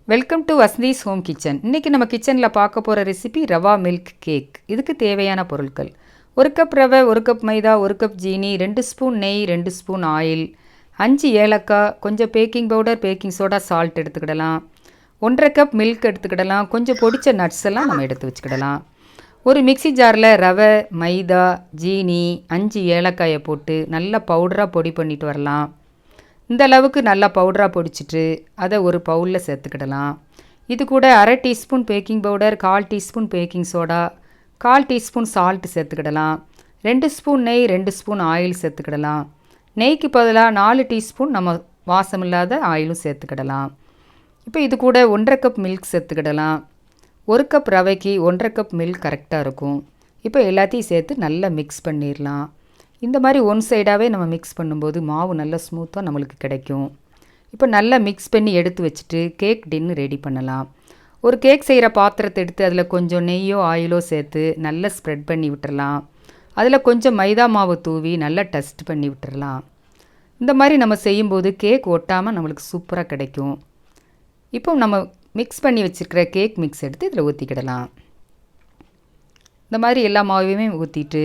Welcome to Vasanthi's home kitchen. இன்றைக்கி நம்ம கிச்சனில் பார்க்க போகிற ரெசிபி ரவா மில்க் கேக். இதுக்கு தேவையான பொருட்கள்: 1 கப் ரவை, 1 கப் மைதா, 1 கப் ஜீனி, 2 ஸ்பூன் நெய், 2 ஸ்பூன் ஆயில், 5 ஏலக்காய், கொஞ்சம் baking powder, baking soda, salt எடுத்துக்கிடலாம். 1.5 கப் மில்க் எடுத்துக்கிடலாம். கொஞ்சம் பொடிச்ச நட்ஸ் எல்லாம் நம்ம எடுத்து வச்சுக்கிடலாம். ஒரு மிக்சி ஜாரில் ரவை, மைதா, ஜீனி, 5 ஏலக்காயை போட்டு நல்லா பவுடராக பொடி பண்ணிட்டு வரலாம். இந்த அளவுக்கு நல்லா பவுடராக பொடிச்சிட்டு அதை ஒரு பவுலில் சேர்த்துக்கிடலாம். இது கூட 1/2 teaspoon baking powder, 1/4 teaspoon baking soda, 1/4 teaspoon salt சேர்த்துக்கிடலாம். 2 ஸ்பூன் நெய், 2 ஸ்பூன் ஆயில் சேர்த்துக்கிடலாம். நெய்க்கு பதிலாக 4 டீஸ்பூன் நம்ம வாசமில்லாத ஆயிலும் சேர்த்துக்கிடலாம். இப்போ இது கூட 1.5 கப் மில்க் சேர்த்துக்கிடலாம். 1 கப் ரவைக்கு 1.5 கப் மில்க் கரெக்டாக இருக்கும். இப்போ எல்லாத்தையும் சேர்த்து நல்லா மிக்ஸ் பண்ணிடலாம். இந்த மாதிரி ஒன் சைடாகவே நம்ம மிக்ஸ் பண்ணும்போது மாவு நல்லா ஸ்மூத்தாக நம்மளுக்கு கிடைக்கும். இப்போ நல்லா மிக்ஸ் பண்ணி எடுத்து வச்சுட்டு கேக் டின்னு ரெடி பண்ணலாம். ஒரு கேக் செய்கிற பாத்திரத்தை எடுத்து அதில் கொஞ்சம் நெய்யோ ஆயிலோ சேர்த்து நல்லா ஸ்ப்ரெட் பண்ணி விட்டுறலாம். அதில் கொஞ்சம் மைதா மாவு தூவி நல்லா டஸ்ட் பண்ணி விட்டுறலாம். இந்த மாதிரி நம்ம செய்யும்போது கேக் ஒட்டாமல் நம்மளுக்கு சூப்பராக கிடைக்கும். இப்போ நம்ம மிக்ஸ் பண்ணி வச்சுருக்கிற கேக் மிக்ஸ் எடுத்து இதில் ஊற்றிக்கிடலாம். இந்த மாதிரி எல்லா மாவையுமே ஊற்றிட்டு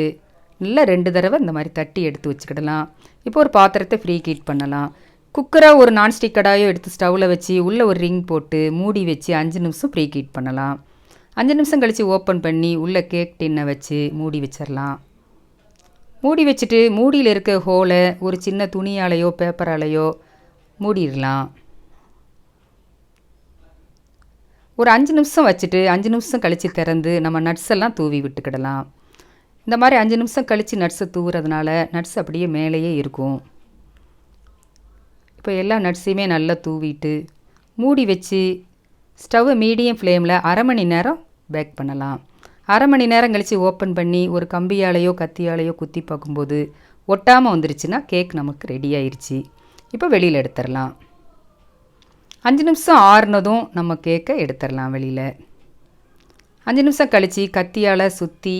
நல்லா 2 தடவை இந்த மாதிரி தட்டி எடுத்து வச்சுக்கிடலாம். இப்போ ஒரு பாத்திரத்தை ஃப்ரீ ஹீட் பண்ணலாம். குக்கரை ஒரு நான்ஸ்டிக் கடாயோ எடுத்து ஸ்டவ்வில் வச்சு உள்ளே ஒரு ரிங் போட்டு மூடி வச்சு 5 நிமிஷம் ஃப்ரீ ஹீட் பண்ணலாம். 5 நிமிஷம் கழித்து ஓப்பன் பண்ணி உள்ளே கேக் டின்னை வச்சு மூடி வச்சிடலாம். மூடி வச்சுட்டு மூடியில் இருக்க ஹோலை ஒரு சின்ன துணியாலையோ பேப்பராலையோ மூடிடலாம். ஒரு 5 நிமிஷம் வச்சுட்டு 5 நிமிஷம் கழித்து திறந்து நம்ம நட்ஸ் எல்லாம் தூவி விட்டுக்கிடலாம். இந்த மாதிரி 5 நிமிஷம் கழித்து நட்ஸை தூவுறதுனால நட்ஸ் அப்படியே மேலேயே இருக்கும். இப்போ எல்லா நட்ஸையுமே நல்லா தூவிட்டு மூடி வச்சு ஸ்டவ்வை மீடியம் ஃப்ளேமில் 1/2 மணி நேரம் பேக் பண்ணலாம். 1/2 மணி நேரம் கழித்து ஓப்பன் பண்ணி ஒரு கம்பியாலேயோ கத்தியாலேயோ குத்தி பார்க்கும்போது ஒட்டாமல் வந்துருச்சுன்னா கேக் நமக்கு ரெடி ஆயிடுச்சு. இப்போ வெளியில் எடுத்துடலாம். 5 நிமிஷம் ஆறுனதும் நம்ம கேக்கை எடுத்துடலாம் வெளியில். 5 நிமிஷம் கழித்து கத்தியால் சுற்றி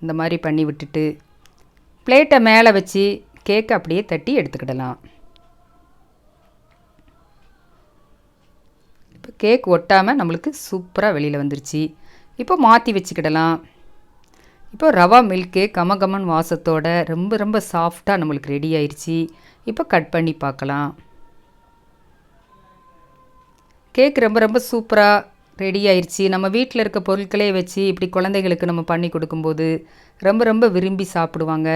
இந்த மாதிரி பண்ணி விட்டுட்டு பிளேட்டை மேலே வச்சு கேக்கை அப்படியே தட்டி எடுத்துக்கிடலாம். இப்போ கேக் ஒட்டாமல் நம்மளுக்கு சூப்பராக வெளியில் வந்துருச்சு. இப்போ மாற்றி வச்சுக்கிடலாம். இப்போ ரவா மில்க் கேக் கமகமன் வாசத்தோட ரொம்ப ரொம்ப சாஃப்டாக நம்மளுக்கு ரெடி ஆயிடுச்சு. இப்போ கட் பண்ணி பார்க்கலாம். கேக் ரொம்ப ரொம்ப சூப்பராக ரெடி ஆயிடுச்சு. நம்ம வீட்டில் இருக்க பொருட்களே வச்சு இப்படி குழந்தைகளுக்கு நம்ம பண்ணி கொடுக்கும்போது ரொம்ப ரொம்ப விரும்பி சாப்பிடுவாங்க.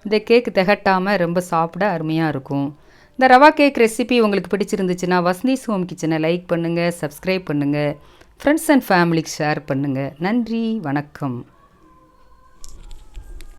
இந்த கேக் திகட்டாமல் ரொம்ப சாப்பிட அருமையாக இருக்கும். இந்த ரவா கேக் ரெசிபி உங்களுக்கு பிடிச்சிருந்துச்சுன்னா வசந்தீஸ் ஹோம் கிச்சனை லைக் பண்ணுங்கள், சப்ஸ்கிரைப் பண்ணுங்கள், ஃப்ரெண்ட்ஸ் அண்ட் ஃபேமிலிக்கு ஷேர் பண்ணுங்கள். நன்றி, வணக்கம்.